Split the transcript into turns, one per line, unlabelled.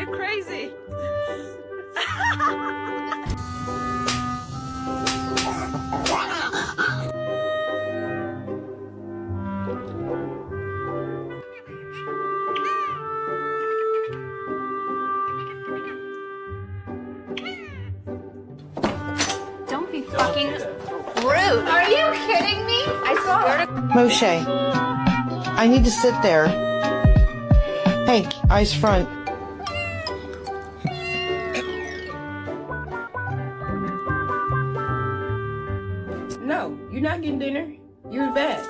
You're crazy.
Don't be fucking rude. Are you kidding me? I swear to
Moshe, I need to sit there. Hank, eyes front.
No, you're not getting dinner. You're bad.